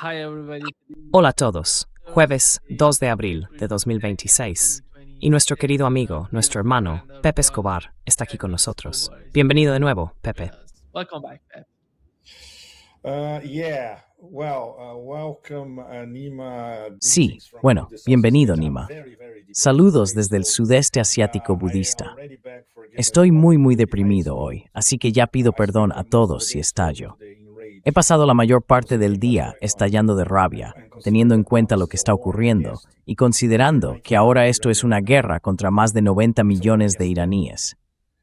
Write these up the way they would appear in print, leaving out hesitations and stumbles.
Hi everybody. Hola a todos. Jueves 2 de abril de 2026. Y nuestro querido amigo, nuestro hermano, Pepe Escobar, está aquí con nosotros. Bienvenido de nuevo, Pepe. Yes. Welcome back, Pep. Welcome, Nima. Sí, Greetings from bueno, the Southeast bienvenido, Asia. I'm Nima. very deeply Saludos desde el grateful. sudeste asiático I am budista. already back. Forgive Estoy everyone muy who deprimido irritates me. hoy, así que ya pido I spent perdón a most of todos the si day filled estallo. with the enraged He pasado la mayor parte del position día of my economy estallando de rabia, and consider teniendo en that now cuenta this lo is que a está war ocurriendo against y considerando que ahora esto es una guerra contra más de 90 millones de iraníes.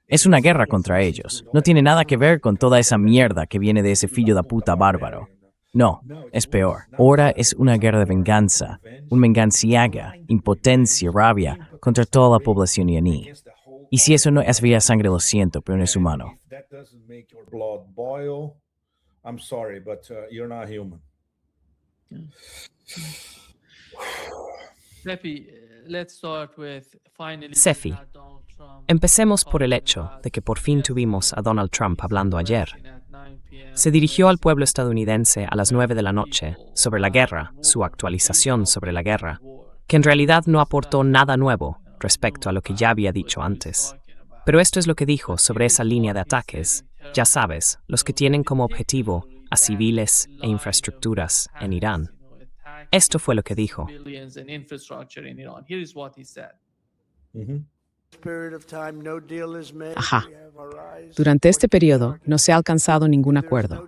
Es una guerra contra ellos. No tiene nada que ver con toda esa mierda que viene de ese fillo de puta bárbaro. No, es peor. Ahora es una guerra de venganza, un venganciaga, impotencia, rabia contra toda la población iraní. Y si eso no es vía sangre, lo siento, pero no es humano. If that doesn't make your blood boil, I'm sorry, but you're not human. Pepe, let's start with finally Sefi, we had Donald Trump empecemos por el talking hecho about de que por fin tuvimos a Donald Trump hablando ayer. addressing at 9 p.m. Se dirigió al pueblo estadounidense a las 9 de la noche sobre la guerra, su actualización sobre la guerra, que en realidad no aportó nada nuevo respecto a lo que ya había dicho antes. Pero esto es lo que dijo sobre esa línea de ataques, ya sabes, los que tienen como objetivo a civiles e infraestructuras en Irán. Esto fue lo que dijo. Civilians and infrastructure in Iran. Here is what he said. Ajá. Durante este periodo no se ha alcanzado ningún acuerdo.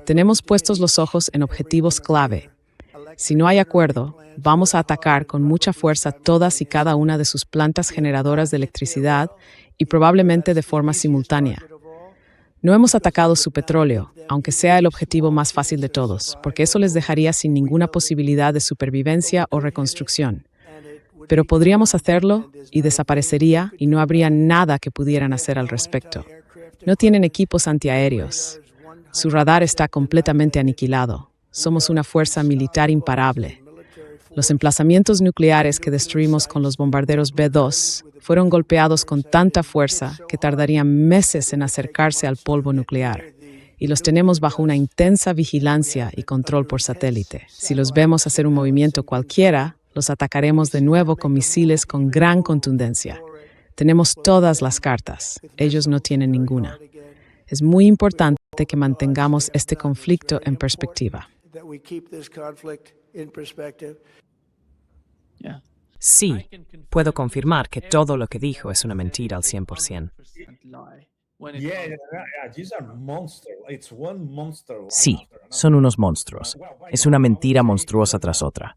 Tenemos puestos los ojos en objetivos clave. Si no hay acuerdo, vamos a atacar con mucha fuerza todas y cada una de sus plantas generadoras de electricidad y probablemente de forma simultánea. No hemos atacado su petróleo, aunque sea el objetivo más fácil de todos, porque eso les dejaría sin ninguna posibilidad de supervivencia o reconstrucción. Pero podríamos hacerlo y desaparecería y no habría nada que pudieran hacer al respecto. No tienen equipos antiaéreos. Su radar está completamente aniquilado. Somos una fuerza militar imparable. Los emplazamientos nucleares que destruimos con los bombarderos B-2 fueron golpeados con tanta fuerza que tardarían meses en acercarse al polvo nuclear. Y los tenemos bajo una intensa vigilancia y control por satélite. Si los vemos hacer un movimiento cualquiera, los atacaremos de nuevo con misiles con gran contundencia. Tenemos todas las cartas, ellos no tienen ninguna. Es muy importante que mantengamos este conflicto en perspectiva. Yeah. Sí, puedo confirmar que todo lo que dijo es una mentira al 100%. These are monsters. It's one monster. Sí, son unos monstruos. Es una mentira monstruosa tras otra.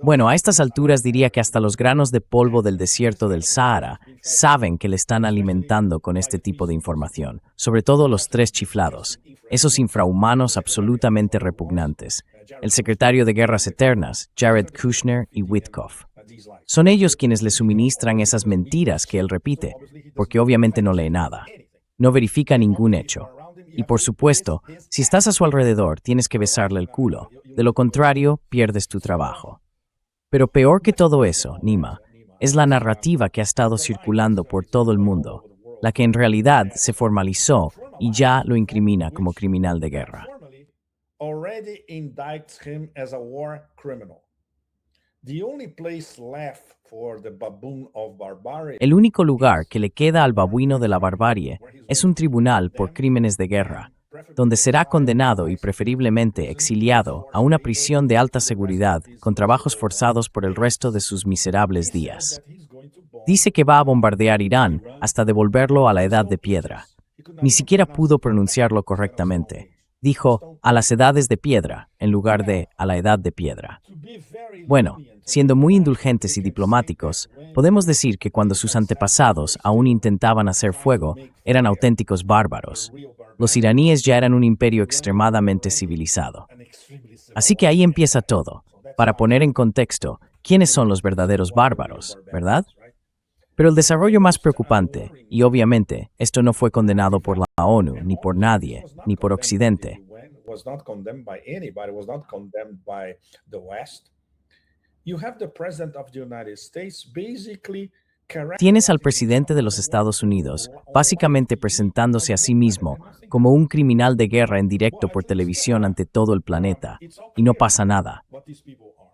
Bueno, a estas alturas diría que hasta los granos de polvo del desierto del Sahara saben que le están alimentando con este tipo de información, sobre todo los tres chiflados, esos infrahumanos absolutamente repugnantes, el secretario de Guerras Eternas, Jared Kushner y Witkoff. Son ellos quienes le suministran esas mentiras que él repite, porque obviamente no lee nada. No verifica ningún hecho. Y por supuesto, si estás a su alrededor, tienes que besarle el culo. De lo contrario, pierdes tu trabajo. Pero peor que todo eso, Nima, es la narrativa que ha estado circulando por todo el mundo, la que en realidad se formalizó y ya lo incrimina como criminal de guerra. Already indicts him as a war criminal. The only place left for the baboon of barbarie. El único lugar que le queda al babuino de la barbarie es un tribunal por crímenes de guerra, donde será condenado y preferiblemente exiliado a una prisión de alta seguridad con trabajos forzados por el resto de sus miserables días. Dice que va a bombardear Irán hasta devolverlo a la edad de piedra. Ni siquiera pudo pronunciarlo correctamente. Dijo a las edades de piedra en lugar de a la edad de piedra. Bueno, siendo muy indulgentes y diplomáticos, podemos decir que cuando sus antepasados aún intentaban hacer fuego, eran auténticos bárbaros. Los iraníes ya eran un imperio extremadamente civilizado. Así que ahí empieza todo, para poner en contexto quiénes son los verdaderos bárbaros, ¿verdad? Pero el desarrollo más preocupante, y obviamente esto no fue condenado por la ONU, ni por nadie, ni por Occidente. Was not condemned by anybody, was not condemned by the West. You have the President of the United States basically Tienes al presidente de los Estados Unidos básicamente presentándose a sí mismo como un criminal de guerra en directo por televisión ante todo el planeta, y no pasa nada.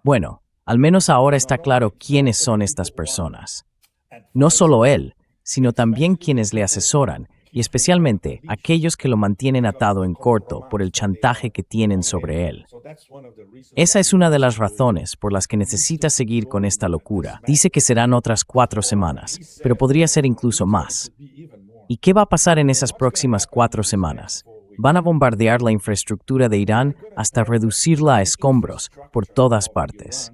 Bueno, al menos ahora está claro quiénes son estas personas. No solo él, sino también quienes le asesoran, y especialmente aquellos que lo mantienen atado en corto por el chantaje que tienen sobre él. Esa es una de las razones por las que necesita seguir con esta locura. Dice que serán otras 4 semanas, pero podría ser incluso más. ¿Y qué va a pasar en esas próximas 4 semanas? Van a bombardear la infraestructura de Irán hasta reducirla a escombros por todas partes.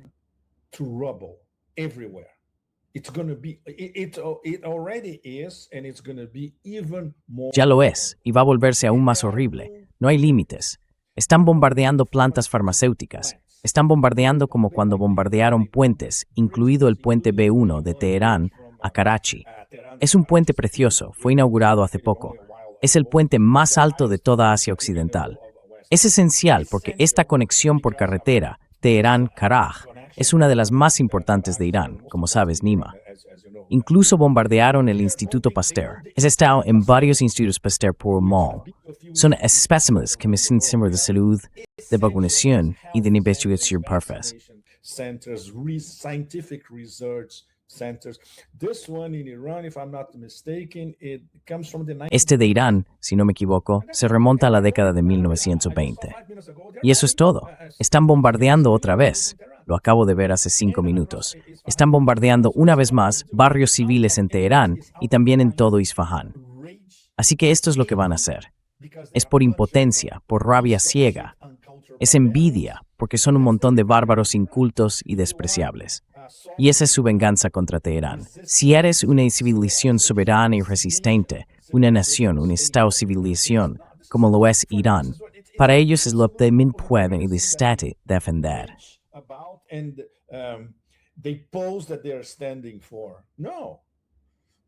Ya lo es, y va a volverse aún más horrible. No hay límites. Están bombardeando plantas farmacéuticas. Están bombardeando como cuando bombardearon puentes, incluido el puente B1 de Teherán a Karachi. Es un puente precioso, fue inaugurado hace poco. Es el puente más alto de toda Asia Occidental. Es esencial porque esta conexión por carretera, Teherán-Karaj, es una de las más importantes de Irán, como sabes, Nima. Incluso bombardearon el Instituto Pasteur. He estado en varios institutos Pasteur por el mundo. Son especímenes que me sistema de salud, de vacunación y de investigación perfecta. Este de Irán, si no me equivoco, se remonta a la década de 1920. Y eso es todo. Están bombardeando otra vez. Lo acabo de ver hace 5 minutos. Están bombardeando una vez más barrios civiles en Teherán y también en todo Isfahán. Así que esto es lo que van a hacer. Es por impotencia, por rabia ciega. Es envidia, porque son un montón de bárbaros incultos y despreciables. Y esa es su venganza contra Teherán. Si eres una civilización soberana y resistente, una nación, un estado civilización, como lo es Irán, para ellos es lo que pueden y deben defender. And they pose that they're standing for. No,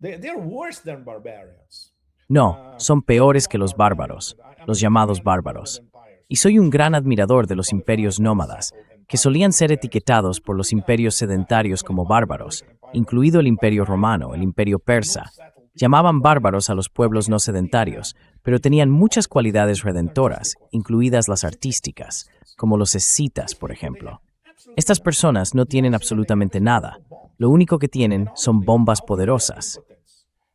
they're worse than barbarians. No, son peores que los bárbaros, los llamados bárbaros. Y soy un gran admirador de los imperios nómadas, que solían ser etiquetados por los imperios sedentarios como bárbaros, incluido el imperio romano, el imperio persa. Llamaban bárbaros a los pueblos no sedentarios, pero tenían muchas cualidades redentoras, incluidas las artísticas, como los escitas, por ejemplo. Estas personas no tienen absolutamente nada. Lo único que tienen son bombas poderosas.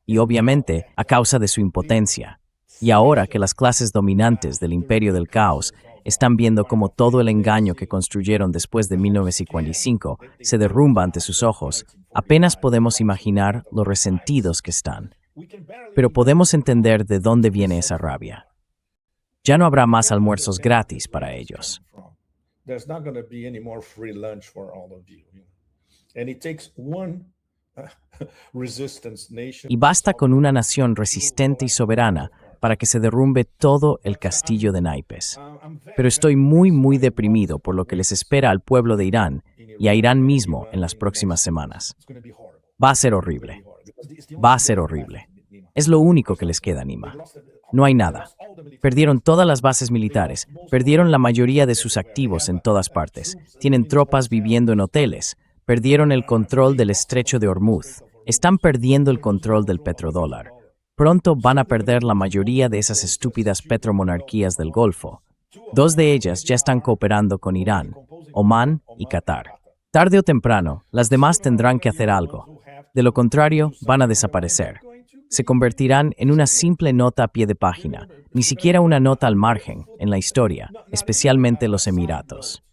Y obviamente, a causa de su impotencia. Y ahora que las clases dominantes del Imperio del Caos están viendo cómo todo el engaño que construyeron después de 1945 se derrumba ante sus ojos, apenas podemos imaginar lo resentidos que están. Pero podemos entender de dónde viene esa rabia. Ya no habrá más almuerzos gratis para ellos. There's not going to be any more free lunch for all of you. And it takes one resistance nation. Y basta con una nación resistente y soberana para que se derrumbe todo el castillo de naipes. Pero estoy muy deprimido por lo que les espera al pueblo de Irán y a Irán mismo en las próximas semanas. Va a ser horrible. Va a ser horrible. Es lo único que les queda, Nima. No hay nada. Perdieron todas las bases militares, perdieron la mayoría de sus activos en todas partes, tienen tropas viviendo en hoteles, perdieron el control del estrecho de Hormuz, están perdiendo el control del petrodólar. Pronto van a perder la mayoría de esas estúpidas petromonarquías del Golfo. 2 de ellas ya están cooperando con Irán, Omán y Qatar. Tarde o temprano, las demás tendrán que hacer algo. De lo contrario, van a desaparecer. Se convertirán en una simple nota a pie de página, ni siquiera una nota al margen en la historia, especialmente los Emiratos.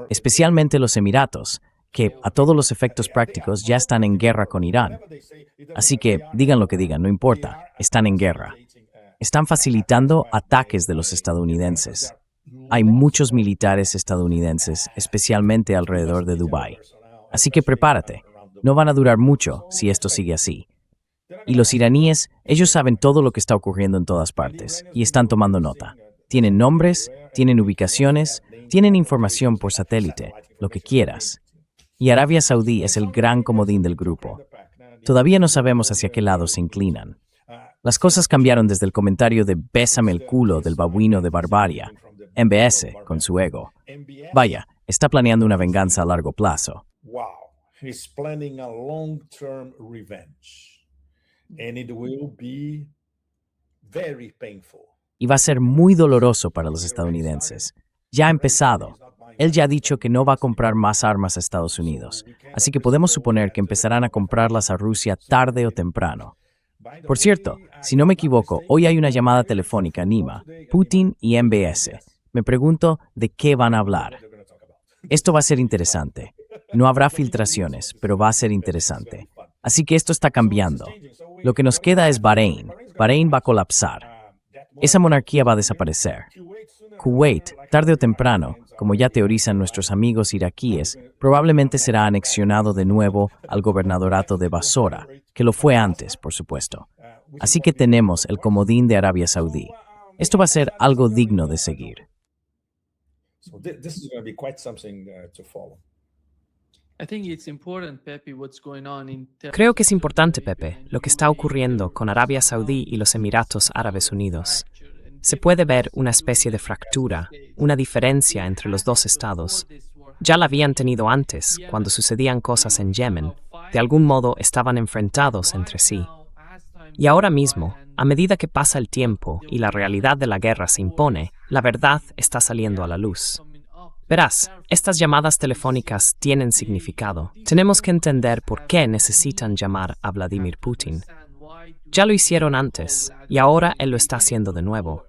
Especialmente los Emiratos, que a todos los efectos prácticos ya están en guerra con Irán. Así que, digan lo que digan, no importa, están en guerra. Están facilitando ataques de los estadounidenses. Hay muchos militares estadounidenses, especialmente alrededor de Dubái. Así que prepárate. No van a durar mucho si esto sigue así. Y los iraníes, ellos saben todo lo que está ocurriendo en todas partes y están tomando nota. Tienen nombres, tienen ubicaciones, tienen información por satélite, lo que quieras. Y Arabia Saudí es el gran comodín del grupo. Todavía no sabemos hacia qué lado se inclinan. Las cosas cambiaron desde el comentario de «bésame el culo» del babuino de Barbaria, MBS, con su ego. Vaya, está planeando una venganza a largo plazo. Wow, he's planning a long-term revenge. And it will be very painful. Y va a ser muy doloroso para los estadounidenses. Ya ha empezado. Él ya ha dicho que no va a comprar más armas a Estados Unidos, así que podemos suponer que empezarán a comprarlas a Rusia tarde o temprano. Por cierto, si no me equivoco, hoy hay una llamada telefónica a Nima, Putin y MBS. Me pregunto de qué van a hablar. Esto va a ser interesante. No habrá filtraciones, pero va a ser interesante. Así que esto está cambiando. Lo que nos queda es Bahrein. Bahrein va a colapsar. Esa monarquía va a desaparecer. Kuwait, tarde o temprano, como ya teorizan nuestros amigos iraquíes, probablemente será anexionado de nuevo al gobernadorato de Basora, que lo fue antes, por supuesto. Así que tenemos el comodín de Arabia Saudí. Esto va a ser algo digno de seguir. So this is going to be quite something to follow. I think it's important, Pepe, what's going on in Creo que es importante, Pepe, lo que está ocurriendo con Arabia Saudí y los Emiratos Árabes Unidos. Se puede ver una especie de fractura, una diferencia entre los dos estados. Ya la habían tenido antes, cuando sucedían cosas en Yemen. De algún modo estaban enfrentados entre sí. Y ahora mismo, a medida que pasa el tiempo y la realidad de la guerra se impone, la verdad está saliendo a la luz. Verás, estas llamadas telefónicas tienen significado. Tenemos que entender por qué necesitan llamar a Vladimir Putin. Ya lo hicieron antes, y ahora él lo está haciendo de nuevo.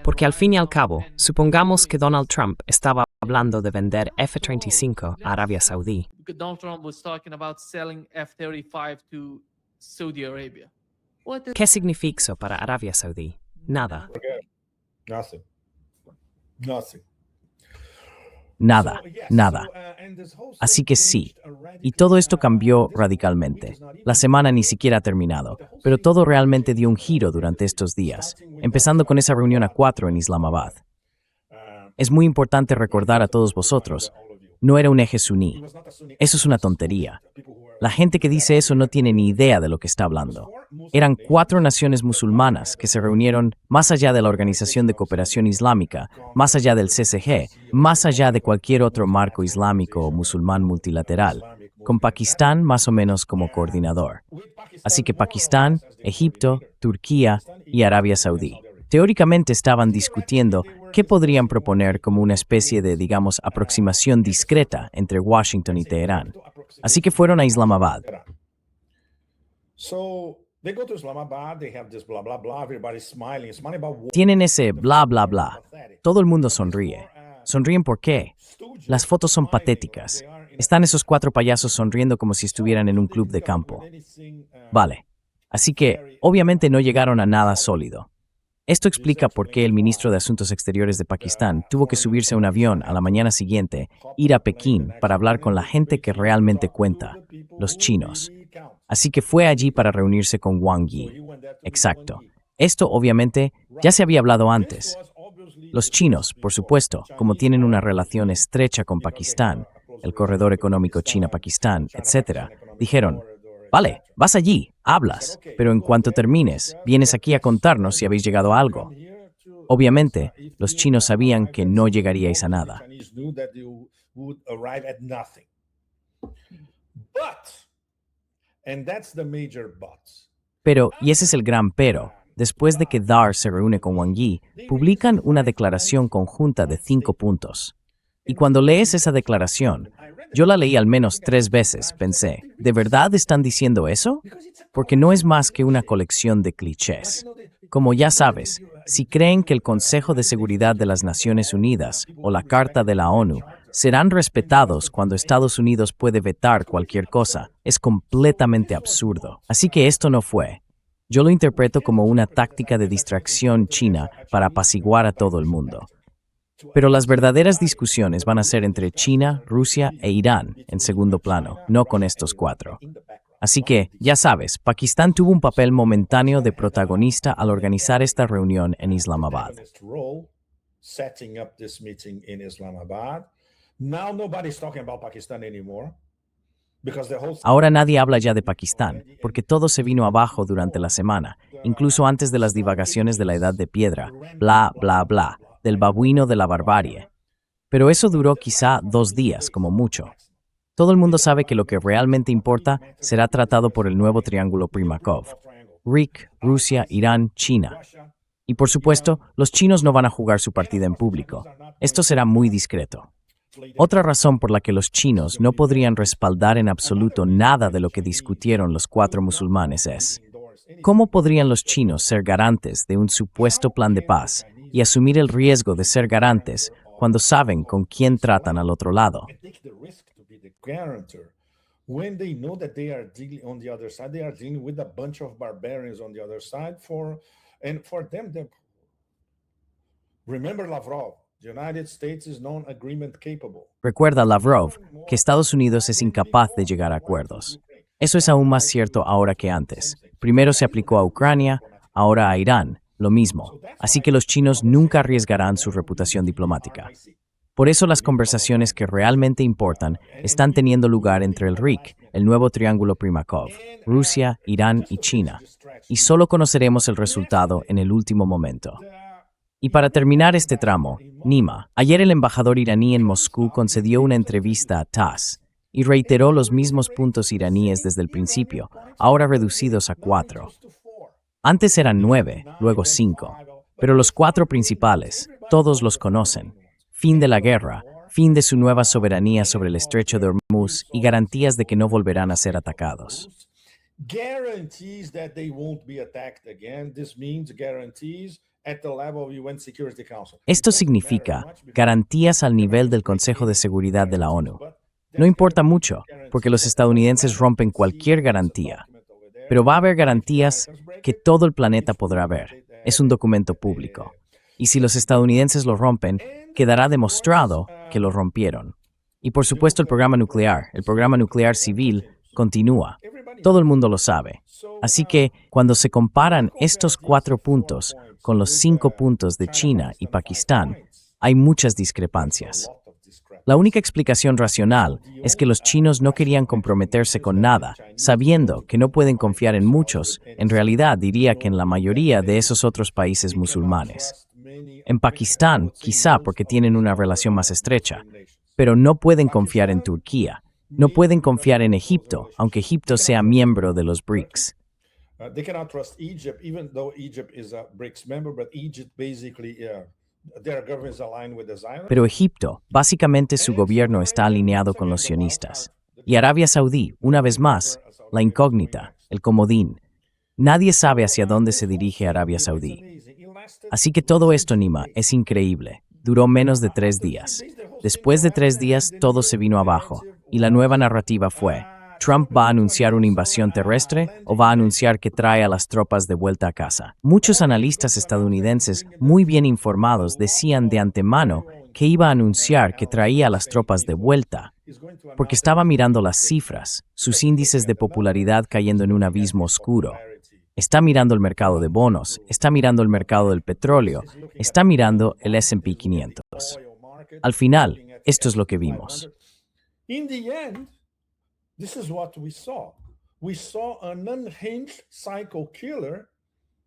Porque al fin y al cabo, supongamos que Donald Trump estaba hablando de vender F-35 a Arabia Saudí. Donald Trump was talking about selling F-35 to Saudi Arabia. What is ¿Qué significa eso para Arabia Saudí? Nada. Nothing. Nothing. Nada, nada. Así que sí, y todo esto cambió radicalmente. La semana ni siquiera ha terminado, pero todo realmente dio un giro durante estos días, empezando con esa reunión a 4 en Islamabad. Es muy importante recordar a todos vosotros, no era un eje suní. Eso es una tontería. La gente que dice eso no tiene ni idea de lo que está hablando. Eran 4 naciones musulmanas que se reunieron más allá de la Organización de Cooperación Islámica, más allá del CCG, más allá de cualquier otro marco islámico o musulmán multilateral, con Pakistán más o menos como coordinador. Así que Pakistán, Egipto, Turquía y Arabia Saudí. Teóricamente estaban discutiendo qué podrían proponer como una especie de, digamos, aproximación discreta entre Washington y Teherán. Así que fueron a Islamabad. So they go to Islamabad, they have this blah blah blah, everybody's smiling about war. Tienen ese bla bla bla. Todo el mundo sonríe. ¿Sonríen por qué? Las fotos son patéticas. Están esos 4 payasos sonriendo como si estuvieran en un club de campo. Vale. Así que, obviamente no llegaron a nada sólido. Esto explica por qué el ministro de Asuntos Exteriores de Pakistán tuvo que subirse a un avión a la mañana siguiente, ir a Pekín para hablar con la gente que realmente cuenta, los chinos. Así que fue allí para reunirse con Wang Yi. Exacto. Esto, obviamente, ya se había hablado antes. Los chinos, por supuesto, como tienen una relación estrecha con Pakistán, el corredor económico China-Pakistán, etc., dijeron, vale, vas allí, hablas, pero en cuanto termines, vienes aquí a contarnos si habéis llegado a algo. Obviamente, los chinos sabían que no llegaríais a nada. Pero, y ese es el gran pero, después de que Dar se reúne con Wang Yi, publican una declaración conjunta de 5 puntos. Y cuando lees esa declaración, yo la leí al menos 3 veces, pensé, ¿de verdad están diciendo eso? Porque no es más que una colección de clichés. Como ya sabes, si creen que el Consejo de Seguridad de las Naciones Unidas o la Carta de la ONU serán respetados cuando Estados Unidos puede vetar cualquier cosa, es completamente absurdo. Así que esto no fue. Yo lo interpreto como una táctica de distracción china para apaciguar a todo el mundo. Pero las verdaderas discusiones van a ser entre China, Rusia e Irán en segundo plano, no con estos 4. Así que, ya sabes, Pakistán tuvo un papel momentáneo de protagonista al organizar esta reunión en Islamabad. Ahora nadie habla ya de Pakistán, porque todo se vino abajo durante la semana, incluso antes de las divagaciones de la Edad de Piedra, bla, bla, bla. del babuino de la barbarie. Pero eso duró quizá 2 días, como mucho. Todo el mundo sabe que lo que realmente importa será tratado por el nuevo triángulo Primakov. RIC, Rusia, Irán, China. Y por supuesto, los chinos no van a jugar su partida en público. Esto será muy discreto. Otra razón por la que los chinos no podrían respaldar en absoluto nada de lo que discutieron los 4 musulmanes es: ¿cómo podrían los chinos ser garantes de un supuesto plan de paz y asumir el riesgo de ser garantes cuando saben con quién tratan al otro lado? When they know that they are dealing on the other side, they are dealing with a bunch of barbarians on the other side. For them, remember Lavrov, the United States is non-agreement capable. Recuerda Lavrov que Estados Unidos es incapaz de llegar a acuerdos. Eso es aún más cierto ahora que antes. Primero se aplicó a Ucrania, ahora a Irán, lo mismo. Así que los chinos nunca arriesgarán su reputación diplomática. Por eso las conversaciones que realmente importan están teniendo lugar entre el RIC, el nuevo triángulo Primakov, Rusia, Irán y China, y solo conoceremos el resultado en el último momento. Y para terminar este tramo, Nima, ayer el embajador iraní en Moscú concedió una entrevista a TASS y reiteró los mismos puntos iraníes desde el principio, ahora reducidos a 4. Antes eran 9, luego 5, pero los 4 principales, todos los conocen. Fin de la guerra, fin de su nueva soberanía sobre el estrecho de Hormuz y garantías de que no volverán a ser atacados. Guarantees that they won't be attacked again. This means guarantees at the level of UN Security Council. Esto significa garantías al nivel del Consejo de Seguridad de la ONU. No importa mucho, porque los estadounidenses rompen cualquier garantía. Pero va a haber garantías que todo el planeta podrá ver. Es un documento público. Y si los estadounidenses lo rompen, quedará demostrado que lo rompieron. Y por supuesto el programa nuclear civil, continúa. Todo el mundo lo sabe. Así que, cuando se comparan estos 4 puntos con los 5 puntos de China y Pakistán, hay muchas discrepancias. La única explicación racional es que los chinos no querían comprometerse con nada, sabiendo que no pueden confiar en muchos, en realidad diría que en la mayoría de esos otros países musulmanes. En Pakistán, quizá porque tienen una relación más estrecha, pero no pueden confiar en Turquía. No pueden confiar en Egipto, aunque Egipto sea miembro de los BRICS. They cannot trust Egypt, even though Egypt is a BRICS member, but Egypt basically, their government is aligned with the Zionists. Pero Egipto, básicamente su gobierno está alineado con los sionistas. Y Arabia Saudí, una vez más, la incógnita, el comodín. Nadie sabe hacia dónde se dirige Arabia Saudí. Así que todo esto, Nima, es increíble. Duró menos de 3 días. Después de 3 días, todo se vino abajo. Y la nueva narrativa fue: ¿Trump va a anunciar una invasión terrestre o va a anunciar que trae a las tropas de vuelta a casa? Muchos analistas estadounidenses muy bien informados decían de antemano que iba a anunciar que traía a las tropas de vuelta, porque estaba mirando las cifras, sus índices de popularidad cayendo en un abismo oscuro. Está mirando el mercado de bonos, está mirando el mercado del petróleo, está mirando el S&P 500. Al final, esto es lo que vimos. In the end, this is what we saw. We saw an unhinged psycho killer.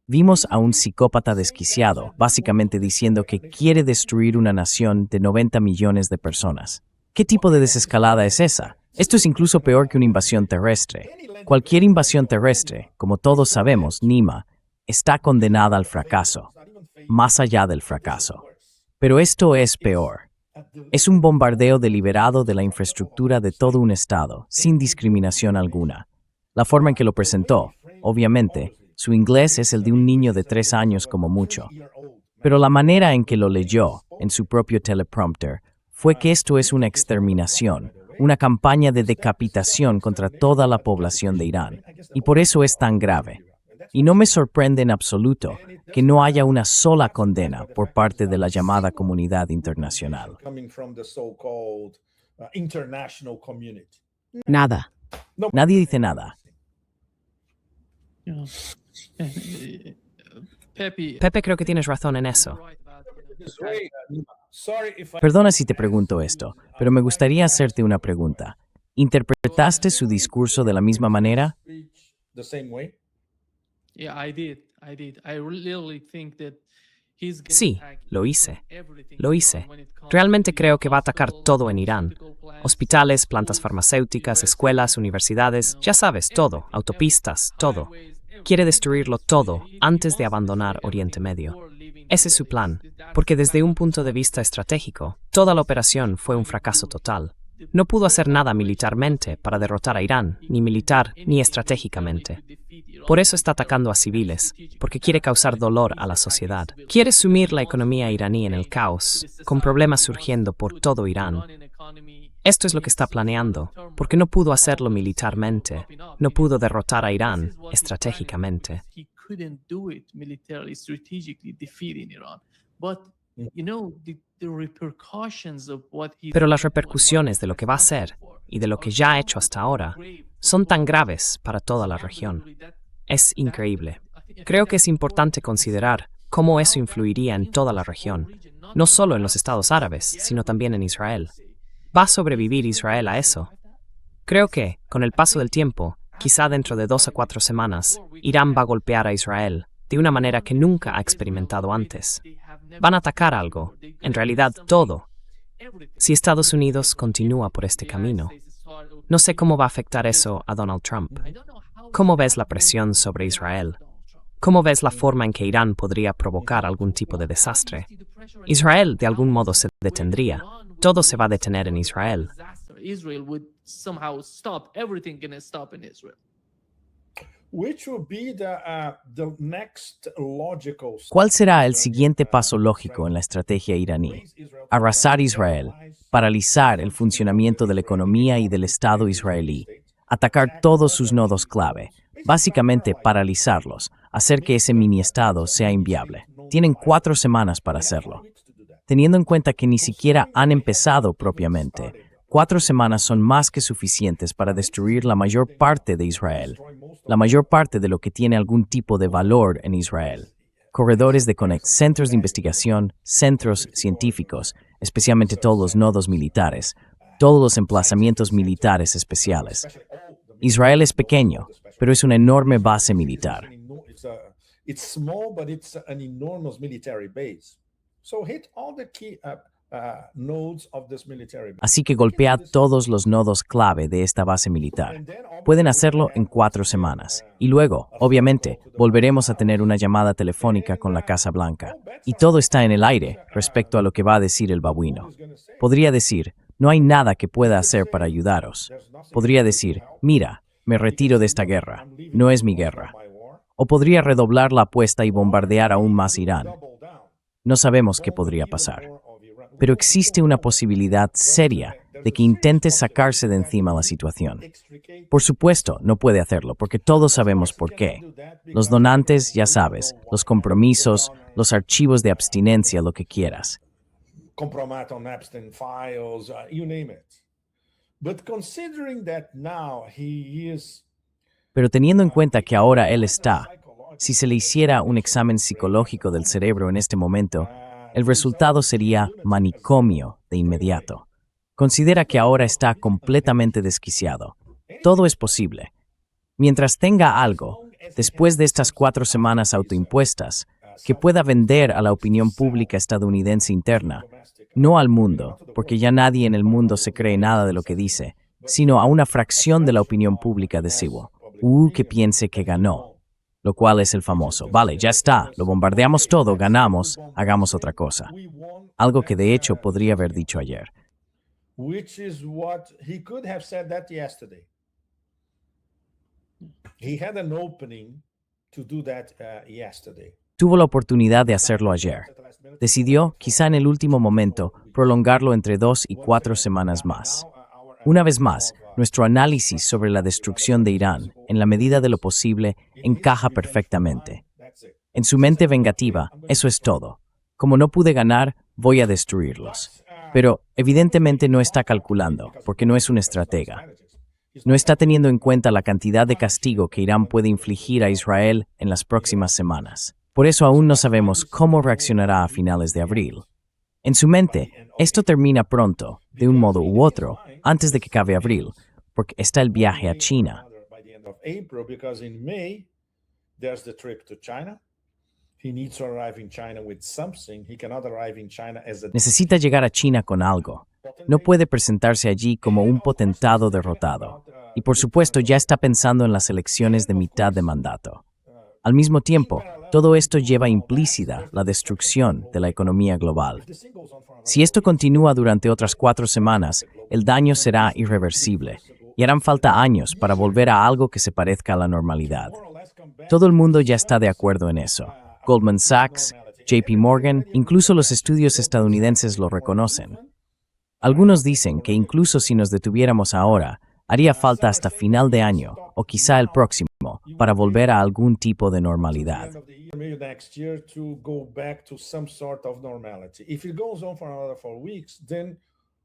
Vimos a un psicópata desquiciado, básicamente diciendo que quiere destruir una nación de 90 millones de personas. ¿Qué tipo de desescalada es esa? Esto es incluso peor que una invasión terrestre. Cualquier invasión terrestre, como todos sabemos, Nima, está condenada al fracaso, más allá del fracaso. Pero esto es peor. Es un bombardeo deliberado de la infraestructura de todo un estado, sin discriminación alguna. La forma en que lo presentó, obviamente, su inglés es el de un niño de 3 años como mucho. Pero la manera en que lo leyó, en su propio teleprompter, fue que esto es una exterminación, una campaña de decapitación contra toda la población de Irán. Y por eso es tan grave. Y no me sorprende en absoluto que no haya una sola condena por parte de la llamada comunidad internacional. Nada. Nadie dice nada. Pepe, creo que tienes razón en eso. Perdona si te pregunto esto, pero me gustaría hacerte una pregunta. ¿Interpretaste su discurso de la misma manera? Yeah, I did. I literally think that Sí, lo hice. Lo hice. Realmente creo que va a atacar todo en Irán. Hospitales, plantas farmacéuticas, escuelas, universidades, ya sabes, todo, autopistas, todo. Quiere destruirlo todo antes de abandonar Oriente Medio. Ese es su plan, porque desde un punto de vista estratégico, toda la operación fue un fracaso total. No pudo hacer nada militarmente para derrotar a Irán, ni militar ni estratégicamente. Por eso está atacando a civiles, porque quiere causar dolor a la sociedad. Quiere sumir la economía iraní en el caos, con problemas surgiendo por todo Irán. Esto es lo que está planeando, porque no pudo hacerlo militarmente, no pudo derrotar a Irán estratégicamente. Pero las repercusiones de lo que va a hacer y de lo que ya ha hecho hasta ahora son tan graves para toda la región. Es increíble. Creo que es importante considerar cómo eso influiría en toda la región, no solo en los Estados Árabes, sino también en Israel. ¿Va a sobrevivir Israel a eso? Creo que, con el paso del tiempo, quizá dentro de 2 a 4 semanas, Irán va a golpear a Israel de una manera que nunca ha experimentado antes. Van a atacar algo, en realidad todo, si Estados Unidos continúa por este camino. No sé cómo va a afectar eso a Donald Trump. ¿Cómo ves la presión sobre Israel? ¿Cómo ves la forma en que Irán podría provocar algún tipo de desastre? Israel de algún modo se detendría. Todo se va a detener en Israel. ¿Cuál será el siguiente paso lógico en la estrategia iraní? Arrasar Israel, paralizar el funcionamiento de la economía y del Estado israelí, atacar todos sus nodos clave, básicamente paralizarlos, hacer que ese mini-estado sea inviable. Tienen 4 semanas para hacerlo. Teniendo en cuenta que ni siquiera han empezado propiamente, 4 semanas son más que suficientes para destruir la mayor parte de Israel, la mayor parte de lo que tiene algún tipo de valor en Israel. Corredores de conect, centros de investigación, centros científicos, especialmente todos los nodos militares, todos los emplazamientos militares especiales. Israel es pequeño, pero es una enorme base militar. Así que golpea todos los nodos clave de esta base militar. Pueden hacerlo en 4 semanas. Y luego, obviamente, volveremos a tener una llamada telefónica con la Casa Blanca. Y todo está en el aire respecto a lo que va a decir el babuino. Podría decir, no hay nada que pueda hacer para ayudaros. Podría decir, mira, me retiro de esta guerra. No es mi guerra. O podría redoblar la apuesta y bombardear aún más Irán. No sabemos qué podría pasar. Pero existe una posibilidad seria de que intente sacarse de encima la situación. Por supuesto, no puede hacerlo, porque todos sabemos por qué. Los donantes, ya sabes, los compromisos, los archivos de abstinencia, lo que quieras. Compromat on Epstein files, you name it. But considering that now he is... Pero teniendo en cuenta que ahora él está, si se le hiciera un examen psicológico del cerebro en este momento, el resultado sería manicomio de inmediato. Considera que ahora está completamente desquiciado. Todo es posible. Mientras tenga algo, después de estas 4 semanas autoimpuestas, que pueda vender a la opinión pública estadounidense interna, no al mundo, porque ya nadie en el mundo se cree nada de lo que dice, sino a una fracción de la opinión pública de Siwo, que piense que ganó, lo cual es el famoso, vale, ya está, lo bombardeamos todo, ganamos, hagamos otra cosa. Algo que de hecho podría haber dicho ayer. Which is what he could have said that yesterday. He had an opening to do that yesterday. Tuvo la oportunidad de hacerlo ayer. Decidió, quizá en el último momento, prolongarlo entre 2 y 4 semanas más. Una vez más, nuestro análisis sobre la destrucción de Irán, en la medida de lo posible, encaja perfectamente. En su mente vengativa, eso es todo. Como no pude ganar, voy a destruirlos. Pero, evidentemente no está calculando, porque no es un estratega. No está teniendo en cuenta la cantidad de castigo que Irán puede infligir a Israel en las próximas semanas. Por eso aún no sabemos cómo reaccionará a finales de abril. En su mente, esto termina pronto, de un modo u otro, antes de que acabe abril, porque está el viaje a China. he needs to arrive in China with something. He cannot arrive in China as a Necesita llegar a China con algo. No puede presentarse allí como un potentado derrotado. Y por supuesto ya está pensando en las elecciones de mitad de mandato. Al mismo tiempo, todo esto lleva implícita la destrucción de la economía global. Si esto continúa durante otras 4 semanas, el daño será irreversible y harán falta años para volver a algo que se parezca a la normalidad. Todo el mundo ya está de acuerdo en eso. Goldman Sachs, JP Morgan, incluso los estudios estadounidenses lo reconocen. Algunos dicen que incluso si nos detuviéramos ahora, haría falta hasta final de año, o quizá el próximo, para volver a algún tipo de normalidad. maybe next year to go back to some sort of normality. If it goes on for another 4 weeks, then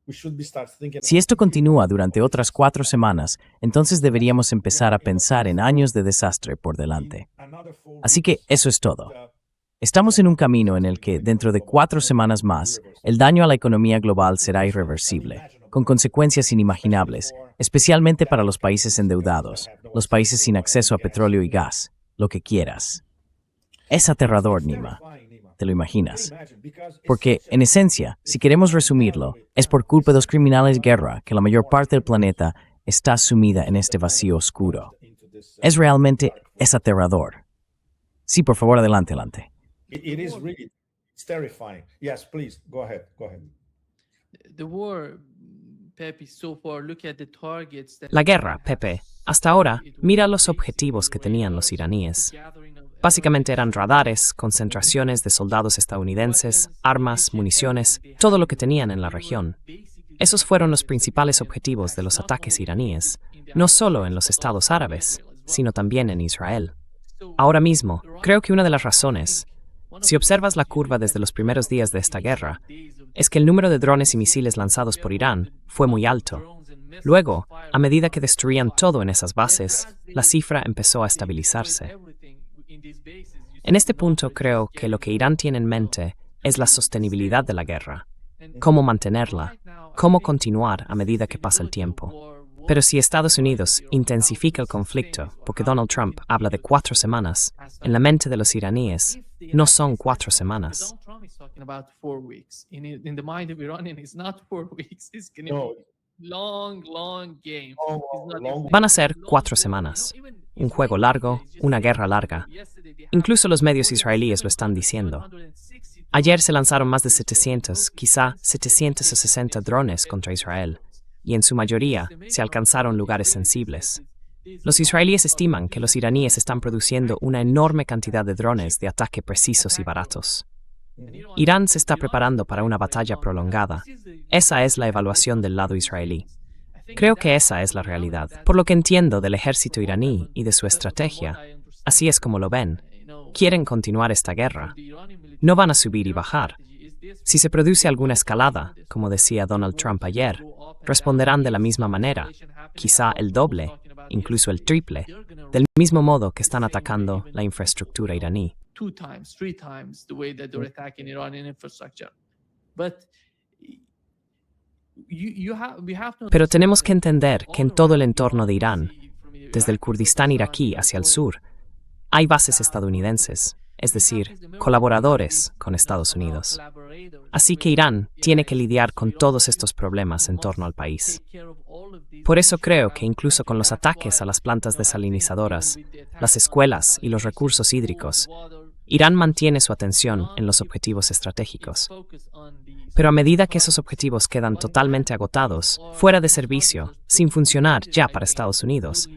we should be start thinking. Si esto continúa durante otras 4 semanas, entonces deberíamos empezar a pensar en años de desastre por delante. Así que eso es todo. Estamos en un camino en el que, dentro de 4 semanas más, el daño a la economía global será irreversible, con consecuencias inimaginables, especialmente para los países endeudados, los países sin acceso a petróleo y gas, lo que quieras. Es aterrador, Nima. ¿Te lo imaginas? Porque, en esencia, si queremos resumirlo, es por culpa de los criminales de guerra que la mayor parte del planeta está sumida en este vacío oscuro. Es aterrador. Sí, por favor, adelante. It is really terrifying. Yes, please, go ahead. The war, Pepe, so far, look at the targets that La guerra, Pepe, hasta ahora, mira los objetivos que tenían los iraníes. Básicamente eran radares, concentraciones de soldados estadounidenses, armas, municiones, todo lo que tenían en la región. Esos fueron los principales objetivos de los ataques iraníes, no solo en los estados árabes, sino también en Israel. Ahora mismo, creo que una de las razones, si observas la curva desde los primeros días de esta guerra, es que el número de drones y misiles lanzados por Irán fue muy alto. Luego, a medida que destruían todo en esas bases, la cifra empezó a estabilizarse. En este punto creo que lo que Irán tiene en mente es la sostenibilidad de la guerra, cómo mantenerla, cómo continuar a medida que pasa el tiempo. Pero si Estados Unidos intensifica el conflicto, porque Donald Trump habla de 4 semanas, en la mente de los iraníes no son 4 semanas. about 4 weeks. In the mind of Iranian, it's not 4 weeks. It's going to No. be long game. Van a ser 4 semanas. Un juego largo, una guerra larga. Incluso los medios israelíes lo están diciendo. Ayer se lanzaron más de 700, quizá 760 drones contra Israel, y en su mayoría se alcanzaron lugares sensibles. Los israelíes estiman que los iraníes están produciendo una enorme cantidad de drones de ataque precisos y baratos. Irán se está preparando para una batalla prolongada. Esa es la evaluación del lado israelí. Creo que esa es la realidad. Por lo que entiendo del ejército iraní y de su estrategia, así es como lo ven. Quieren continuar esta guerra. No van a subir y bajar. Si se produce alguna escalada, como decía Donald Trump ayer, responderán de la misma manera, quizá el doble, incluso el triple, del mismo modo que están atacando la infraestructura iraní. 2 times, 3 times the way that they're attacking Iranian infrastructure. But we have to Pero tenemos que entender que en todo el entorno de Irán, desde el Kurdistán iraquí hacia el sur, hay bases estadounidenses, es decir, colaboradores con Estados Unidos. Así que Irán tiene que lidiar con todos estos problemas en torno al país. Por eso creo que incluso con los ataques a las plantas desalinizadoras, las escuelas y los recursos hídricos, Irán mantiene su atención en los objetivos estratégicos. Pero a medida que esos objetivos quedan totalmente agotados, fuera de servicio, sin funcionar ya para Estados Unidos,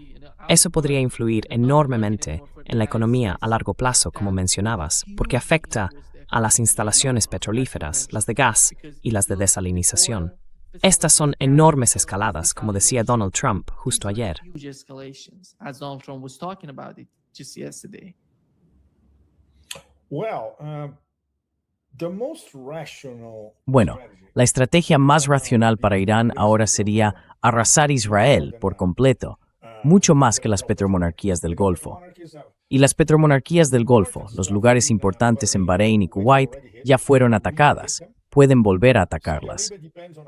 eso podría influir enormemente en la economía a largo plazo, como mencionabas, porque afecta a las instalaciones petrolíferas, las de gas y las de desalinización. Estas son enormes escaladas, como decía Donald Trump justo ayer. huge escalations, as Donald Trump was talking about it just yesterday. Well, the most rational Bueno, strategy- la estrategia más racional para Irán ahora sería arrasar Israel por completo, mucho más que las petromonarquías del Golfo. Y las petromonarquías del Golfo, los lugares importantes en Bahrein y Kuwait, ya fueron atacadas. Pueden volver a atacarlas.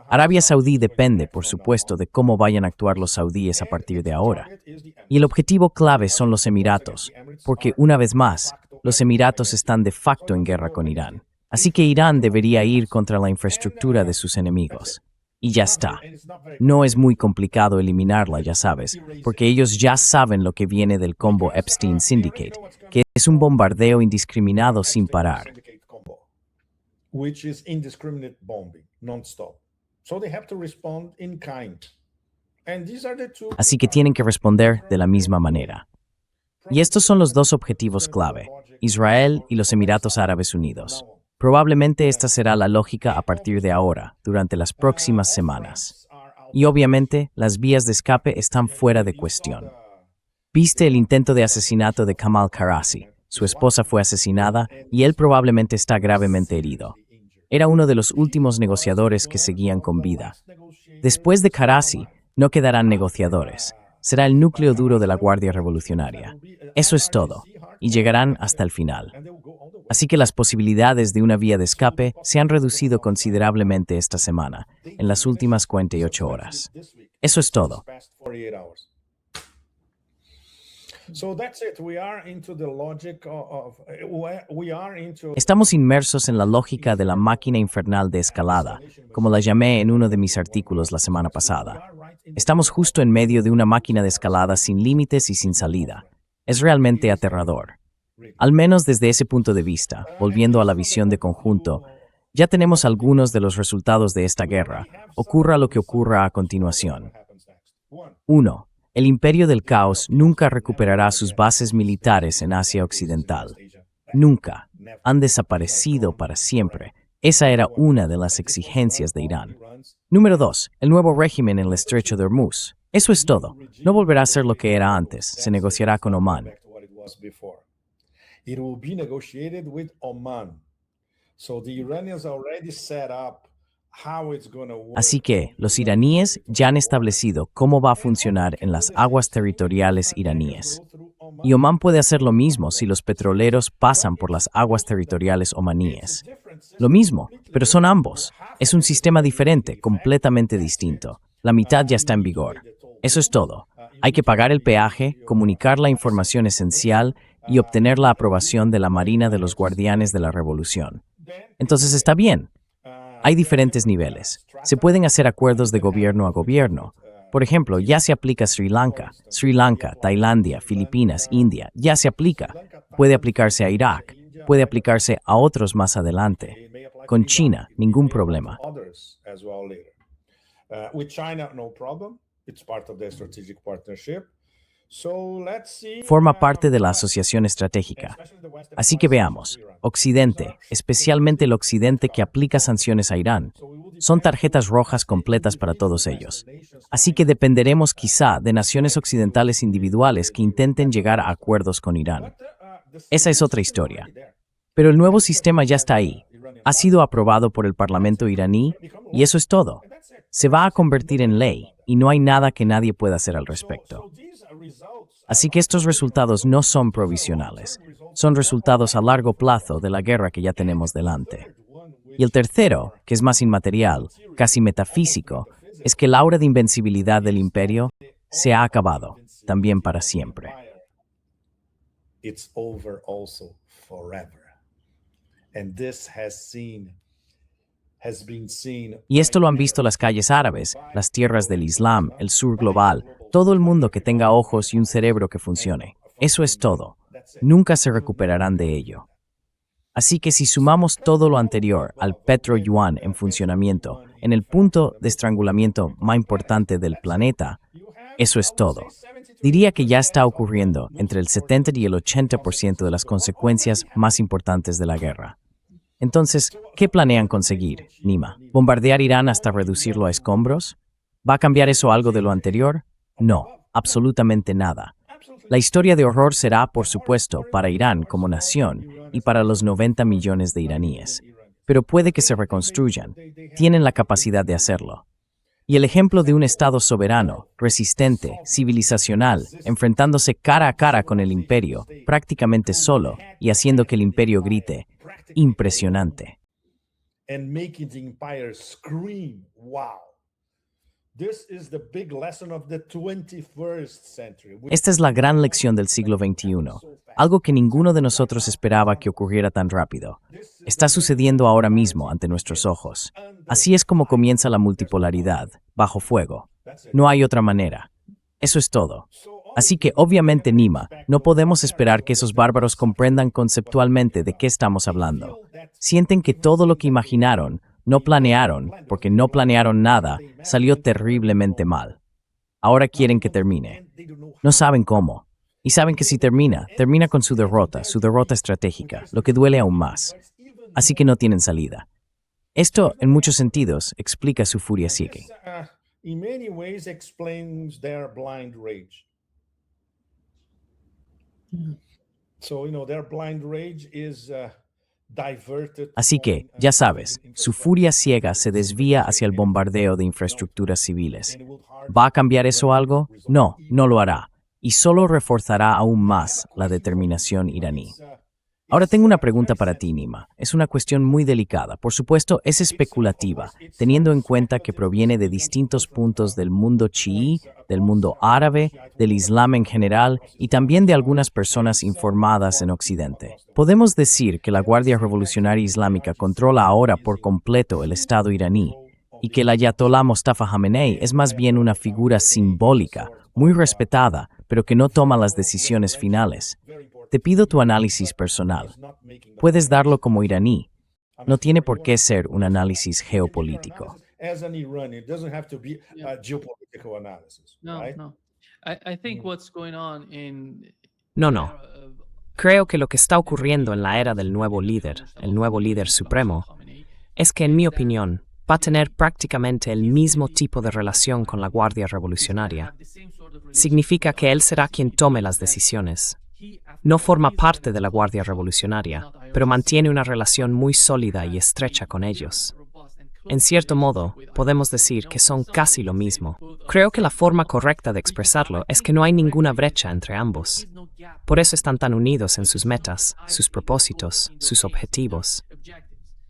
Arabia Saudí depende, por supuesto, de cómo vayan a actuar los saudíes a partir de ahora. Y el objetivo clave son los Emiratos, porque, una vez más, los Emiratos están de facto en guerra con Irán. Así que Irán debería ir contra la infraestructura de sus enemigos. Y ya está. No es muy complicado eliminarla, ya sabes, porque ellos ya saben lo que viene del combo Epstein Syndicate, que es un bombardeo indiscriminado sin parar. Which is indiscriminate bombing, non-stop. So they have to respond in kind. And these are the two. Así que tienen que responder de la misma manera. Y estos son los dos objetivos clave, Israel y los Emiratos Árabes Unidos. Probablemente esta será la lógica a partir de ahora, durante las próximas semanas. Y obviamente, las vías de escape están fuera de cuestión. ¿Viste el intento de asesinato de Kamal Karazi? Su esposa fue asesinada y él probablemente está gravemente herido. Era uno de los últimos negociadores que seguían con vida. Después de Karazi, no quedarán negociadores. Será el núcleo duro de la Guardia Revolucionaria. Eso es todo, y llegarán hasta el final. Así que las posibilidades de una vía de escape se han reducido considerablemente esta semana, en las últimas 48 horas. Eso es todo. Estamos inmersos en la lógica de la máquina infernal de escalada, como la llamé en uno de mis artículos la semana pasada. Estamos justo en medio de una máquina de escalada sin límites y sin salida. Es realmente aterrador. Al menos desde ese punto de vista, volviendo a la visión de conjunto, ya tenemos algunos de los resultados de esta guerra, ocurra lo que ocurra a continuación. 1. El Imperio del Caos nunca recuperará sus bases militares en Asia Occidental. Nunca. Han desaparecido para siempre. Esa era una de las exigencias de Irán. Número 2. El nuevo régimen en el Estrecho de Hormuz. Eso es todo. No volverá a ser lo que era antes. Se negociará con Omán. It will be negotiated with Oman. So the Iranians already set up how it's going to work. Así que los iraníes ya han establecido cómo va a funcionar en las aguas territoriales iraníes. Y Omán puede hacer lo mismo si los petroleros pasan por las aguas territoriales omaníes. Lo mismo, pero son ambos. Es un sistema diferente, completamente distinto. La mitad ya está en vigor. Eso es todo. Hay que pagar el peaje, comunicar la información esencial y obtener la aprobación de la Marina de los Guardianes de la Revolución. Entonces está bien. Hay diferentes niveles. Se pueden hacer acuerdos de gobierno a gobierno. Por ejemplo, ya se aplica a Sri Lanka, Tailandia, Filipinas, India, ya se aplica. Puede aplicarse a Irak, puede aplicarse a otros más adelante. Con China, ningún problema. With China, no problem. It's part of the strategic partnership. Forma parte de la asociación estratégica. Así que veamos, Occidente, especialmente el Occidente que aplica sanciones a Irán, son tarjetas rojas completas para todos ellos. Así que dependeremos quizá de naciones occidentales individuales que intenten llegar a acuerdos con Irán. Esa es otra historia. Pero el nuevo sistema ya está ahí. Ha sido aprobado por el Parlamento iraní y eso es todo. Se va a convertir en ley y no hay nada que nadie pueda hacer al respecto. Así que estos resultados no son provisionales, son resultados a largo plazo de la guerra que ya tenemos delante. Y el tercero, que es más inmaterial, casi metafísico, es que la aura de invencibilidad del imperio se ha acabado, también para siempre. It's over also forever. And this has been seen. Y esto lo han visto las calles árabes, las tierras del Islam, el sur global, todo el mundo que tenga ojos y un cerebro que funcione. Eso es todo. Nunca se recuperarán de ello. Así que si sumamos todo lo anterior al petro-yuan en funcionamiento, en el punto de estrangulamiento más importante del planeta, eso es todo. Diría que ya está ocurriendo entre el 70 y el 80% de las consecuencias más importantes de la guerra. Entonces, ¿qué planean conseguir, Nima? ¿Bombardear Irán hasta reducirlo a escombros? ¿Va a cambiar eso algo de lo anterior? No, absolutamente nada. La historia de horror será, por supuesto, para Irán como nación y para los 90 millones de iraníes. Pero puede que se reconstruyan. Tienen la capacidad de hacerlo. Y el ejemplo de un Estado soberano, resistente, civilizacional, enfrentándose cara a cara con el imperio, prácticamente solo, y haciendo que el imperio grite, impresionante. And making the empire scream, wow. This is the big lesson of the 21st century. Esta es la gran lección del siglo XXI, algo que ninguno de nosotros esperaba que ocurriera tan rápido. Está sucediendo ahora mismo ante nuestros ojos. Así es como comienza la multipolaridad, bajo fuego. No hay otra manera. Eso es todo. Así que, obviamente, Nima, no podemos esperar que esos bárbaros comprendan conceptualmente de qué estamos hablando. Sienten que todo lo que imaginaron, no planearon, porque no planearon nada, salió terriblemente mal. Ahora quieren que termine. No saben cómo. Y saben que si termina con su derrota estratégica, lo que duele aún más. Así que no tienen salida. Esto, en muchos sentidos, explica su furia ciega. In many ways explains their blind rage. So, their blind rage is diverted. Así que, ya sabes, su furia ciega se desvía hacia el bombardeo de infraestructuras civiles. ¿Va a cambiar eso algo? No, no lo hará. Y solo reforzará aún más la determinación iraní. Ahora tengo una pregunta para ti, Nima. Es una cuestión muy delicada. Por supuesto, es especulativa, teniendo en cuenta que proviene de distintos puntos del mundo chií, del mundo árabe, del Islam en general y también de algunas personas informadas en Occidente. Podemos decir que la Guardia Revolucionaria Islámica controla ahora por completo el Estado iraní y que el Ayatollah Mostafa Jamenei es más bien una figura simbólica, muy respetada, pero que no toma las decisiones finales. Te pido tu análisis personal. Puedes darlo como iraní. No tiene por qué ser un análisis geopolítico. As an Iranian, it doesn't have to be a geopolitical analysis, No, right? no. I think what's going on in No. Creo que lo que está ocurriendo en la era del nuevo líder, el nuevo líder supremo, es que, en mi opinión, va a tener prácticamente el mismo tipo de relación con la Guardia Revolucionaria. Significa que él será quien tome las decisiones. No forma parte de la Guardia Revolucionaria, pero mantiene una relación muy sólida y estrecha con ellos. En cierto modo, podemos decir que son casi lo mismo. Creo que la forma correcta de expresarlo es que no hay ninguna brecha entre ambos. Por eso están tan unidos en sus metas, sus propósitos, sus objetivos.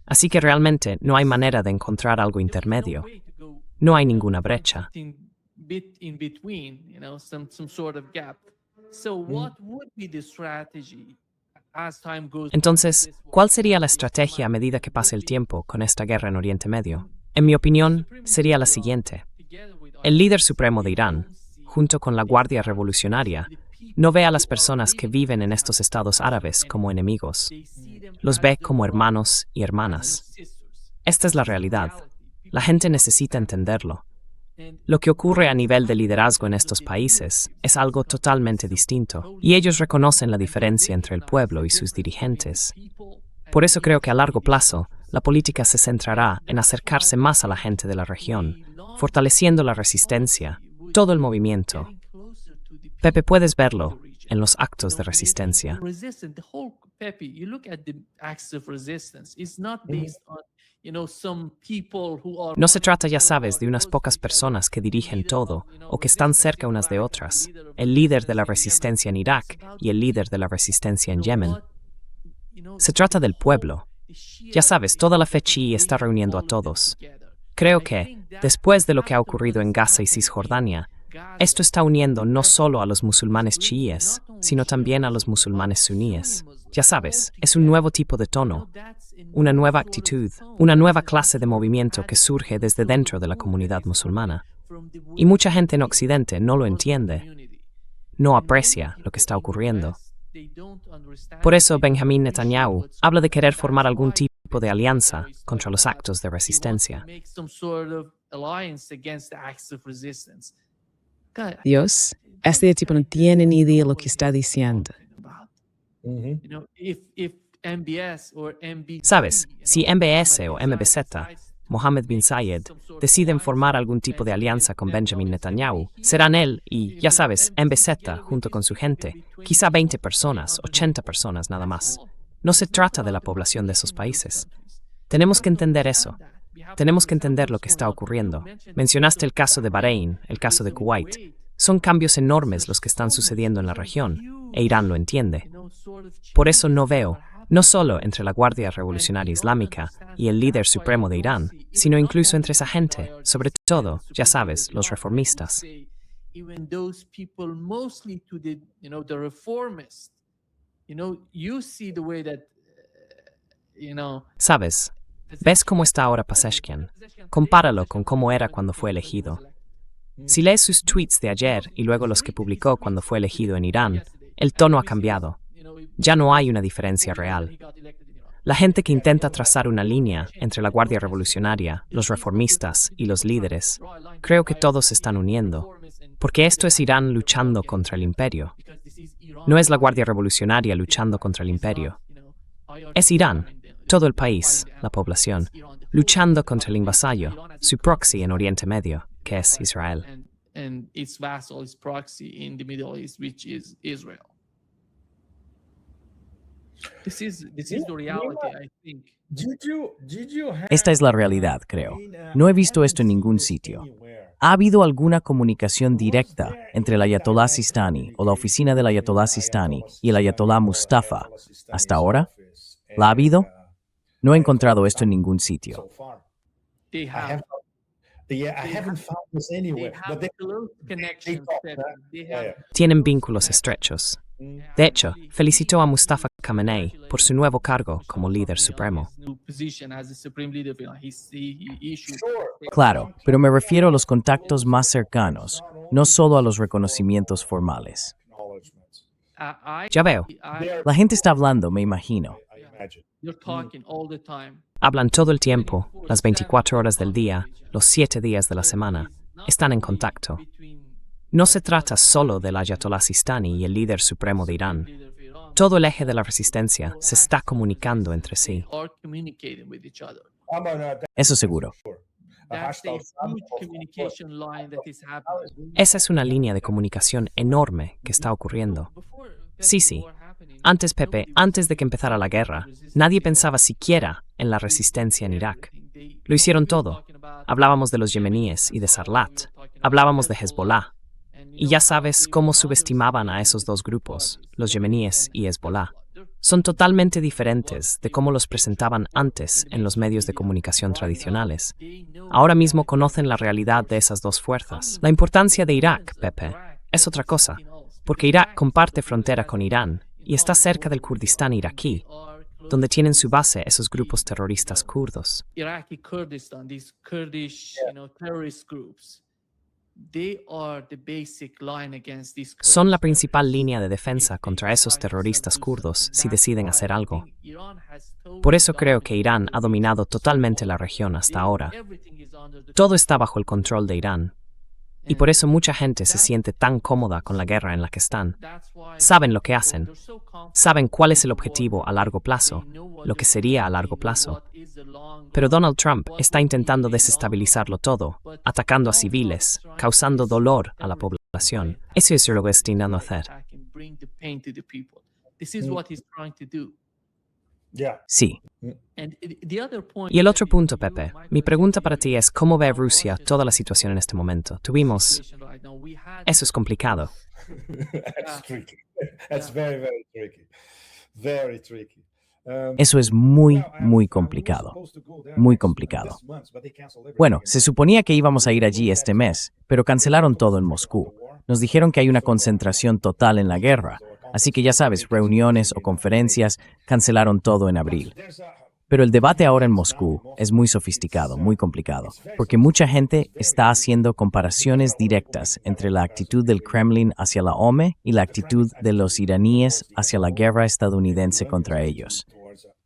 Así que realmente no hay manera de encontrar algo intermedio. No hay ninguna brecha. in between, some sort of gap. So what would be the strategy as time goes? Entonces, ¿cuál sería la estrategia a medida que pase el tiempo con esta guerra en Oriente Medio? En mi opinión, sería la siguiente. El líder supremo de Irán, junto con la Guardia Revolucionaria, no ve a las personas que viven en estos estados árabes como enemigos. Los ve como hermanos y hermanas. Esta es la realidad. La gente necesita entenderlo. Lo que ocurre a nivel de liderazgo en estos países es algo totalmente distinto, y ellos reconocen la diferencia entre el pueblo y sus dirigentes. Por eso creo que a largo plazo, la política se centrará en acercarse más a la gente de la región, fortaleciendo la resistencia, todo el movimiento. Pepe, puedes verlo en los actos de resistencia. No se trata, ya sabes, de unas pocas personas que dirigen todo o que están cerca unas de otras. El líder de la resistencia en Irak y el líder de la resistencia en Yemen. Se trata del pueblo. Ya sabes, toda la fe chií está reuniendo a todos. Creo que, después de lo que ha ocurrido en Gaza y Cisjordania, esto está uniendo no solo a los musulmanes chiíes, sino también a los musulmanes suníes. Ya sabes, es un nuevo tipo de tono, una nueva actitud, una nueva clase de movimiento que surge desde dentro de la comunidad musulmana. Y mucha gente en Occidente no lo entiende, no aprecia lo que está ocurriendo. Por eso Benjamin Netanyahu habla de querer formar algún tipo de alianza contra los actos de resistencia. Dios, este tipo no tiene ni idea de lo que está diciendo. Sabes, si MBS o MBZ, Mohammed bin Zayed, deciden formar algún tipo de alianza con Benjamin Netanyahu, serán él y, ya sabes, MBZ junto con su gente, quizá 20 personas, 80 personas nada más. No se trata de la población de esos países. Tenemos que entender eso. Tenemos que entender lo que está ocurriendo. Mencionaste el caso de Bahrein, el caso de Kuwait. Son cambios enormes los que están sucediendo en la región, e Irán lo entiende. Por eso no veo, No solo entre la Guardia Revolucionaria Islámica y el líder supremo de Irán, sino incluso entre esa gente, sobre todo, ya sabes, los reformistas. Even those people, mostly to the reformists, you see the way that, ¿Sabes? ¿Ves cómo está ahora Pezeshkian? Compáralo con cómo era cuando fue elegido. Si lees sus tweets de ayer y luego los que publicó cuando fue elegido en Irán, el tono ha cambiado. Ya no hay una diferencia real. La gente que intenta trazar una línea entre la Guardia Revolucionaria, los reformistas y los líderes, creo que todos se están uniendo, porque esto es Irán luchando contra el imperio. No es la Guardia Revolucionaria luchando contra el imperio. Es Irán, todo el país, la población, luchando contra el invasallo, su proxy en Oriente Medio, que es Israel. and its vassal, its proxy in the Middle East, which is Israel. This is the reality, I think. Esta es la realidad, creo. No he visto esto en ningún sitio. ¿Ha habido alguna comunicación directa entre el Ayatollah Sistani o la oficina del Ayatollah Sistani y el Ayatollah Mustafa hasta ahora? ¿La ha habido? No he encontrado esto en ningún sitio. They have I haven't found this anywhere. But they close connections. They have Tienen vínculos estrechos. De hecho, felicitó a Mustafa Khamenei por su nuevo cargo como líder supremo. his new position as the supreme leader. He issued Claro, pero me refiero a los contactos más cercanos, no solo a los reconocimientos formales. Ya veo, La gente está hablando, me imagino. you're talking all the time. hablan todo el tiempo, las 24 horas del día, los 7 días de la semana. Están en contacto. No se trata solo del Ayatollah Sistani y el líder supremo de Irán. Todo el eje de la resistencia se está comunicando entre sí. Are communicating with each other. Eso seguro. That's a huge communication line that is happening. Esa es una línea de comunicación enorme que está ocurriendo. Sí, sí. Antes, Pepe, antes de que empezara la guerra, nadie pensaba siquiera en la resistencia en Irak. Lo hicieron todo. Hablábamos de los yemeníes y de Sarlat. Hablábamos de Hezbollah. Y ya sabes cómo subestimaban a esos dos grupos, los yemeníes y Hezbollah. Son totalmente diferentes de cómo los presentaban antes en los medios de comunicación tradicionales. Ahora mismo conocen la realidad de esas dos fuerzas. La importancia de Irak, Pepe, es otra cosa, porque Irak comparte frontera con Irán y está cerca del Kurdistán iraquí, donde tienen su base esos grupos terroristas kurdos. Iraqi Kurdistan, these Kurdish, terrorist groups, they are the basic line against these Kurds. Son la principal línea de defensa contra esos terroristas kurdos si deciden hacer algo. Por eso creo que Irán ha dominado totalmente la región hasta ahora. Todo está bajo el control de Irán. Y por eso mucha gente se siente tan cómoda con la guerra en la que están. Saben lo que hacen. Saben cuál es el objetivo a largo plazo, lo que sería a largo plazo. Pero Donald Trump está intentando desestabilizarlo todo, atacando a civiles, causando dolor a la población. Eso es lo que está intentando hacer. This is what he's trying to do. Sí. And the other point Y el otro punto, Pepe, mi pregunta para ti es cómo ve Rusia toda la situación en este momento. Eso es complicado. That's tricky. That's very, very tricky. Very tricky. Eso es muy, muy complicado. Muy complicado. Bueno, se suponía que íbamos a ir allí este mes, pero cancelaron todo en Moscú. Nos dijeron que hay una concentración total en la guerra, así que ya sabes, reuniones o conferencias, cancelaron todo en abril. Pero el debate ahora en Moscú es muy sofisticado, muy complicado, porque mucha gente está haciendo comparaciones directas entre la actitud del Kremlin hacia la OME y la actitud de los iraníes hacia la guerra estadounidense contra ellos.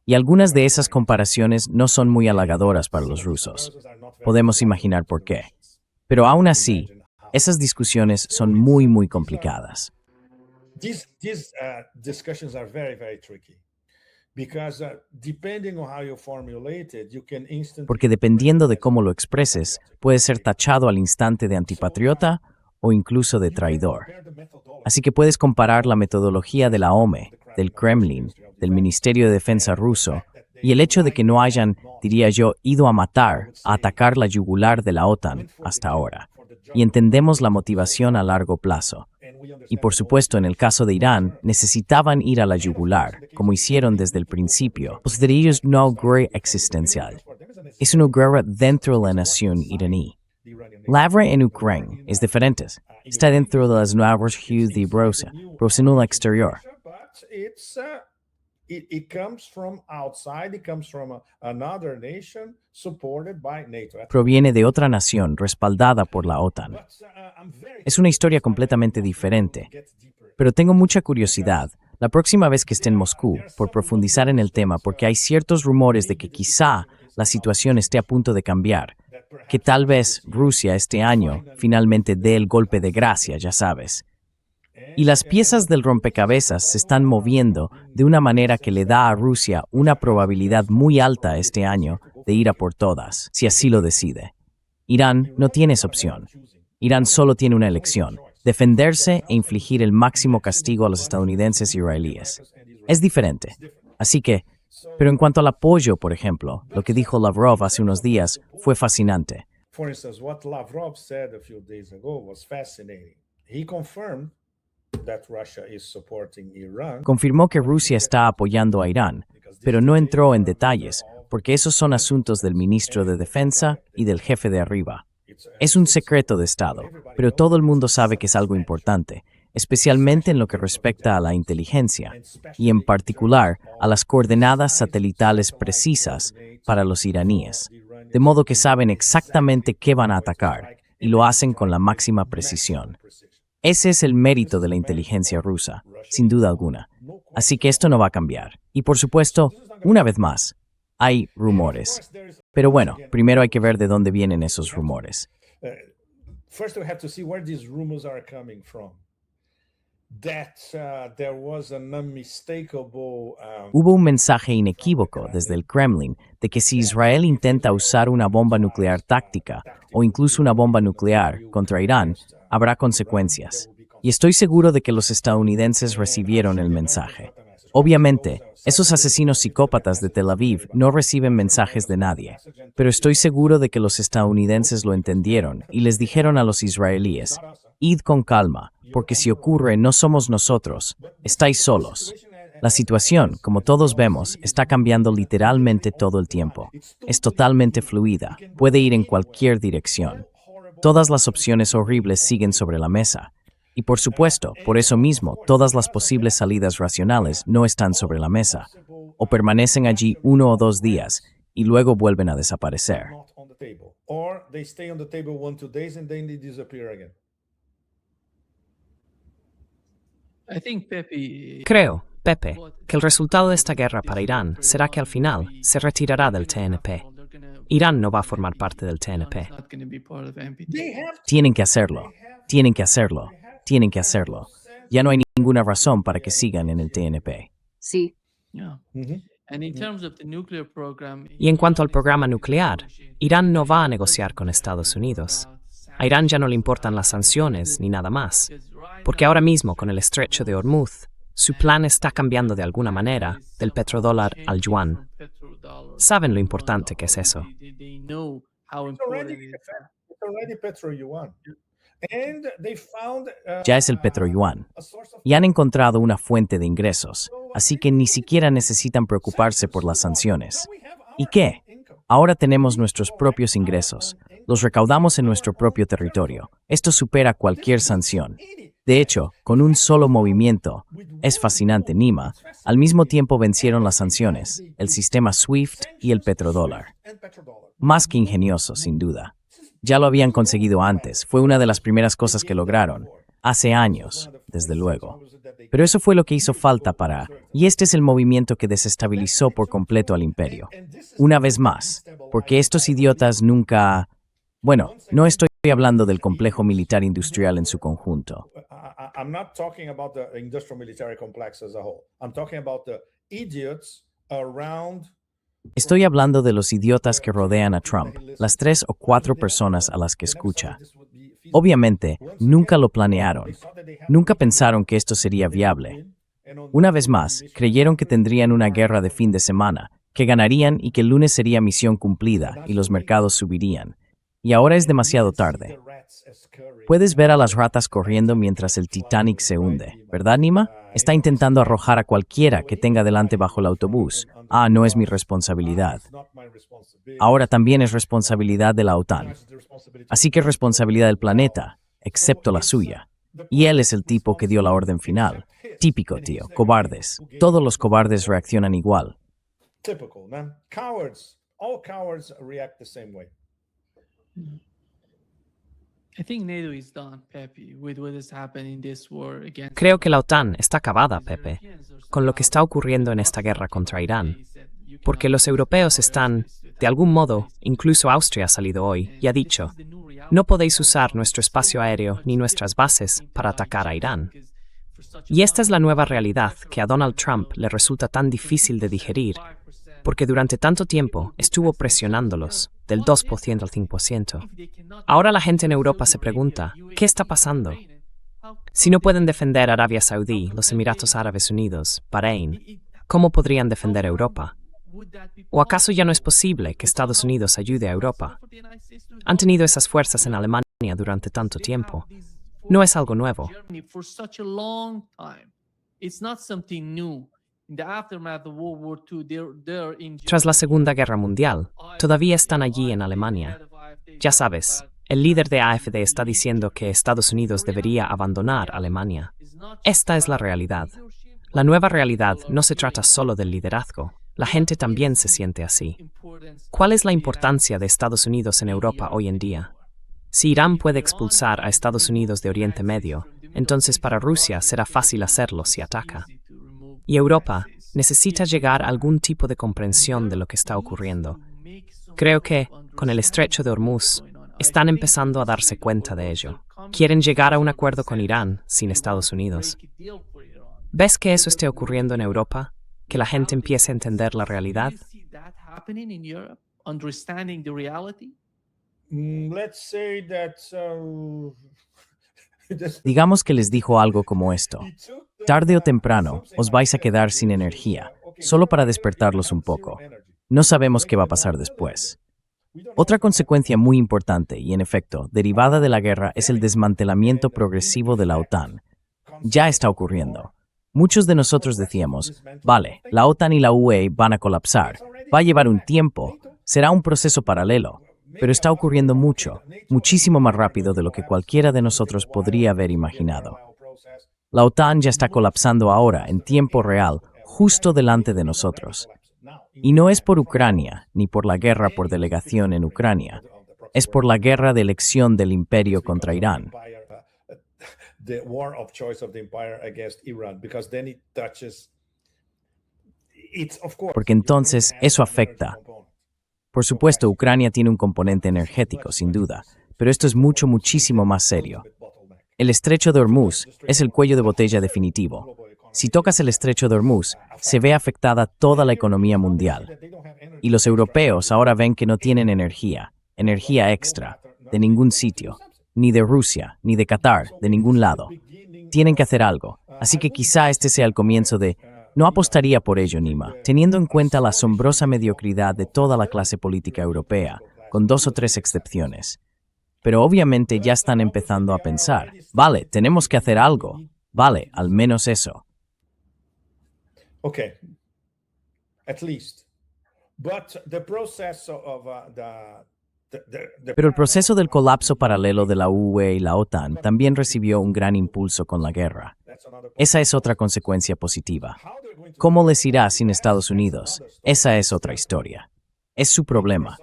Y algunas de esas comparaciones no son muy halagadoras para los rusos. Podemos imaginar por qué. Pero aún así, esas discusiones son muy, muy complicadas. These discussions are very, very tricky. Because depending on how you formulate it, you can instantly... Porque dependiendo de cómo lo expreses, puede ser tachado al instante de antipatriota o incluso de traidor. Así que puedes comparar la metodología de la OME, del Kremlin, del Ministerio de Defensa ruso, y el hecho de que no hayan, diría yo, ido a matar, a atacar la yugular de la OTAN hasta ahora. Y entendemos la motivación a largo plazo, Y por supuesto, en el caso de Irán, necesitaban ir a la yugular, como hicieron desde el principio, pues de ellos no hay guerra existencial. Es una guerra dentro de la nación iraní. La guerra en Ucrania es diferente. Está dentro de las nuevas regiones de Rusia, pero no en el exterior. It comes from outside, it comes from another nation supported by NATO. Proviene de otra nación respaldada por la OTAN. Es una historia completamente diferente, pero tengo mucha curiosidad la próxima vez que esté en Moscú por profundizar en el tema, porque hay ciertos rumores de que quizá la situación esté a punto de cambiar, que tal vez Rusia este año finalmente dé el golpe de gracia, ya sabes. Y las piezas del rompecabezas se están moviendo de una manera que le da a Rusia una probabilidad muy alta este año de ir a por todas, si así lo decide. Irán no tiene esa opción. Irán solo tiene una elección: defenderse e infligir el máximo castigo a los estadounidenses y israelíes. Es diferente. Así que, pero en cuanto al apoyo, por ejemplo, lo que dijo Lavrov hace unos días fue fascinante. For instance, what Lavrov said a few days ago was fascinating. He confirmed that Russia is supporting Iran. Confirmó que Rusia está apoyando a Irán, pero no entró en detalles, porque esos son asuntos del ministro de Defensa y del jefe de arriba. Es un secreto de Estado, pero todo el mundo sabe que es algo importante, especialmente en lo que respecta a la inteligencia, y en particular a las coordenadas satelitales precisas para los iraníes, de modo que saben exactamente qué van a atacar, y lo hacen con la máxima precisión. Ese es el mérito de la inteligencia rusa, sin duda alguna. Así que esto no va a cambiar. Y por supuesto, una vez más, hay rumores. Pero bueno, primero hay que ver de dónde vienen esos rumores. First we have to see where these rumors are coming from. That there was an unmistakable Hubo un mensaje inequívoco desde el Kremlin de que si Israel intenta usar una bomba nuclear táctica o incluso una bomba nuclear contra Irán, habrá consecuencias. Y estoy seguro de que los estadounidenses recibieron el mensaje. Obviamente, esos asesinos psicópatas de Tel Aviv no reciben mensajes de nadie, pero estoy seguro de que los estadounidenses lo entendieron y les dijeron a los israelíes: id con calma, porque si ocurre no somos nosotros, estáis solos. La situación, como todos vemos, está cambiando literalmente todo el tiempo. Es totalmente fluida, puede ir en cualquier dirección. Todas las opciones horribles siguen sobre la mesa. Y por supuesto, por eso mismo, todas las posibles salidas racionales no están sobre la mesa, o permanecen allí 1 o 2 días y luego vuelven a desaparecer. or they stay on the table 1-2 days and then they disappear again. I think Pepe. Creo, Pepe, que el resultado de esta guerra para Irán será que al final se retirará del TNP. Irán no va a formar parte del TNP. Tienen que hacerlo, tienen que hacerlo, tienen que hacerlo. Ya no hay ninguna razón para que sigan en el TNP. Sí. Yeah. Mhm. And in terms of the nuclear program, Y en cuanto al programa nuclear, Irán no va a negociar con Estados Unidos. A Irán ya no le importan las sanciones ni nada más, porque ahora mismo con el estrecho de Hormuz, su plan está cambiando de alguna manera del petrodólar al yuan. Saben lo importante que es eso. It's already petro yuan. And they found Ya es el petroyuan. a source of Y han encontrado una fuente de ingresos, así que ni siquiera necesitan preocuparse por las sanciones. ¿Y qué? Ahora tenemos nuestros propios ingresos. Los recaudamos en nuestro propio territorio. Esto supera cualquier sanción. De hecho, con un solo movimiento, es fascinante, Nima, al mismo tiempo vencieron las sanciones, el sistema SWIFT y el petrodólar. and petrodollar. Más que ingenioso, sin duda. Ya lo habían conseguido antes, fue una de las primeras cosas que lograron, hace años, desde luego. Pero eso fue lo que hizo falta para, y este es el movimiento que desestabilizó por completo al imperio. Una vez más, porque estos idiotas nunca... Bueno, no estoy hablando del complejo militar industrial en su conjunto. I'm not talking about the industrial military complex as a whole. I'm talking about the idiots around. Estoy hablando de los idiotas que rodean a Trump, las 3 o 4 personas a las que escucha. Obviamente, nunca lo planearon. Nunca pensaron que esto sería viable. Una vez más, creyeron que tendrían una guerra de fin de semana, que ganarían y que el lunes sería misión cumplida y los mercados subirían. Y ahora es demasiado tarde. Puedes ver a las ratas corriendo mientras el Titanic se hunde, ¿verdad, Nima? Está intentando arrojar a cualquiera que tenga delante bajo el autobús. Ah, no es mi responsabilidad. Ahora también es responsabilidad de la OTAN. Así que es responsabilidad del planeta, excepto la suya. Y él es el tipo que dio la orden final. Típico, tío. Cobardes. Todos los cobardes reaccionan igual. Typical, man. Cowards. All cowards react the same way. I think NATO is done, Pepe, with what is happening in this war against. Creo que la OTAN está acabada, Pepe, con lo que está ocurriendo en esta guerra contra Irán. Porque los europeos están, de algún modo, incluso Austria ha salido hoy y ha dicho, no podéis usar nuestro espacio aéreo ni nuestras bases para atacar a Irán. Y esta es la nueva realidad que a Donald Trump le resulta tan difícil de digerir, porque durante tanto tiempo estuvo presionándolos del 2% al 5%. Ahora la gente en Europa se pregunta, ¿qué está pasando? Si no pueden defender Arabia Saudí, los Emiratos Árabes Unidos, Bahrein, ¿cómo podrían defender Europa? ¿O acaso ya no es posible que Estados Unidos ayude a Europa? Han tenido esas fuerzas en Alemania durante tanto tiempo. No es algo nuevo. For such a long time. It's not something new. In the aftermath of World War II, they're in Tras la Segunda Guerra Mundial, todavía están allí en Alemania. Ya sabes, el líder de AfD está diciendo que Estados Unidos debería abandonar Alemania. Esta es la realidad. La nueva realidad no se trata solo del liderazgo. La gente también se siente así. ¿Cuál es la importancia de Estados Unidos en Europa hoy en día? Si Irán puede expulsar a Estados Unidos de Oriente Medio, entonces para Rusia será fácil hacerlo si ataca. Y Europa necesita llegar a algún tipo de comprensión de lo que está ocurriendo. Creo que, con el estrecho de Hormuz, están empezando a darse cuenta de ello. Quieren llegar a un acuerdo con Irán sin Estados Unidos. ¿Ves que eso esté ocurriendo en Europa? ¿Que la gente empiece a entender la realidad? Let's say that Digamos que les dijo algo como esto. Tarde o temprano, os vais a quedar sin energía, solo para despertarlos un poco. No sabemos qué va a pasar después. Otra consecuencia muy importante y, en efecto, derivada de la guerra es el desmantelamiento progresivo de la OTAN. Ya está ocurriendo. Muchos de nosotros decíamos, vale, la OTAN y la UE van a colapsar, va a llevar un tiempo, será un proceso paralelo, pero está ocurriendo mucho, muchísimo más rápido de lo que cualquiera de nosotros podría haber imaginado. La OTAN ya está colapsando ahora, en tiempo real, justo delante de nosotros. Y no es por Ucrania, ni por la guerra por delegación en Ucrania, es por la guerra de elección del imperio contra Irán. The war of choice of the empire against Iran, because then it touches. It's of course. Porque entonces eso afecta. Por supuesto, Ucrania tiene un componente energético, sin duda, pero esto es muchísimo más serio. El estrecho de Hormuz es el cuello de botella definitivo. Si tocas el estrecho de Hormuz, se ve afectada toda la economía mundial. Y los europeos ahora ven que no tienen energía extra, de ningún sitio, ni de Rusia, ni de Qatar, de ningún lado. Tienen que hacer algo, así que quizá este sea el comienzo de... No apostaría por ello, Nima, teniendo en cuenta la asombrosa mediocridad de toda la clase política europea, con 2 o 3 excepciones. Pero obviamente ya están empezando a pensar, vale, tenemos que hacer algo, vale, al menos eso. Okay, at least. But the process of Pero el proceso del colapso paralelo de la UE y la OTAN también recibió un gran impulso con la guerra. Esa es otra consecuencia positiva. ¿Cómo les irá sin Estados Unidos? Esa es otra historia. Es su problema.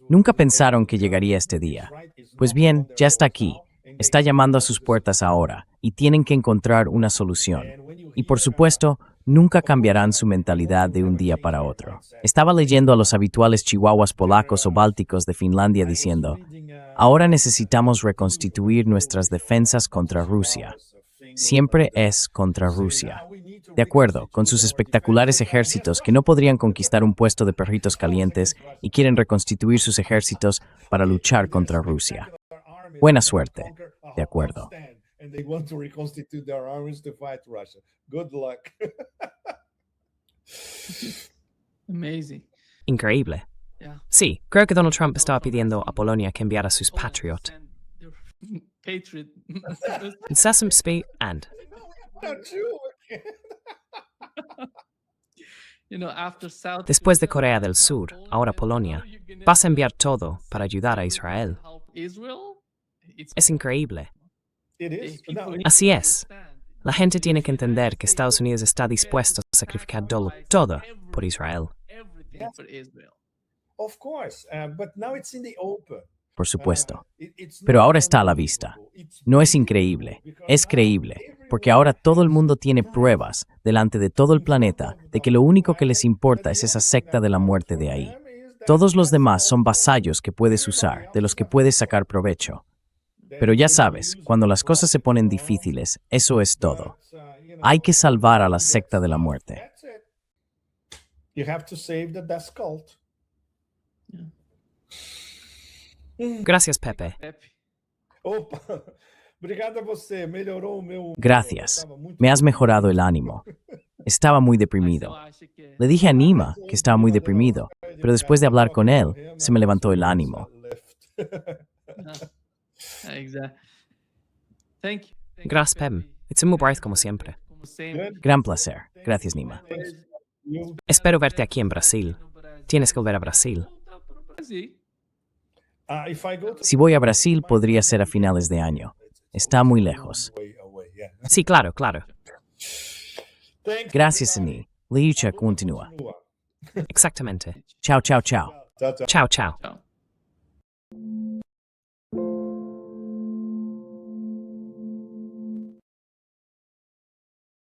Nunca pensaron que llegaría este día. Pues bien, ya está aquí. Está llamando a sus puertas ahora y tienen que encontrar una solución. Y por supuesto, nunca cambiarán su mentalidad de un día para otro. Estaba leyendo a los habituales chihuahuas polacos o bálticos de Finlandia diciendo, ahora necesitamos reconstituir nuestras defensas contra Rusia. Siempre es contra Rusia. De acuerdo, con sus espectaculares ejércitos que no podrían conquistar un puesto de perritos calientes y quieren reconstituir sus ejércitos para luchar contra Rusia. Buena suerte. De acuerdo. And they want to reconstitute their armies to fight Russia. Good luck. Amazing. Increíble. Yeah. Sí, creo que Donald Trump estaba pidiendo a Polonia que enviara sus Patriot. Patriot. Sesame and. Not you. After South Después de Korea, Corea del Sur, ahora Polonia, vas a enviar todo para ayudar a Israel. Es increíble. It is. No, Así es. La gente tiene que entender que Estados Unidos está dispuesto a sacrificar todo por Israel. of course, but now it's in the open. Por supuesto. It's Pero not ahora está a la vista. unbelievable. It's No es increíble, es creíble, porque ahora todo el mundo tiene pruebas delante de todo el planeta de que lo único que les importa es esa secta de la muerte de ahí. Todos los demás son vasallos que puedes usar, de los que puedes sacar provecho. Pero ya sabes, cuando las cosas se ponen difíciles, eso es todo. Hay que salvar a la secta de la muerte. That's it. You have to save the death cult. Gracias, Pepe. Opa, obrigado a você. Melhorou o meu. Gracias. Estava muito- Me has mejorado el ánimo. Estaba muy deprimido. Le dije a Nima que estaba muy deprimido, pero después de hablar con él, se me levantó el ánimo. Exacto. Thank you. Gracias, Pepe. Es un brazo como siempre. Gran placer. Gracias, Nima. You- Espero verte aquí en Brasil. Tienes que volver a Brasil. if I go to Si voy a Brasil, podría ser a finales de año. Está muy lejos. away, yeah. Sí, claro, claro. Thanks. Gracias, Ani. Liucha continúa. Exactamente. Chao, chao, chao. Ciao, ciao. Chao, chao. Chao.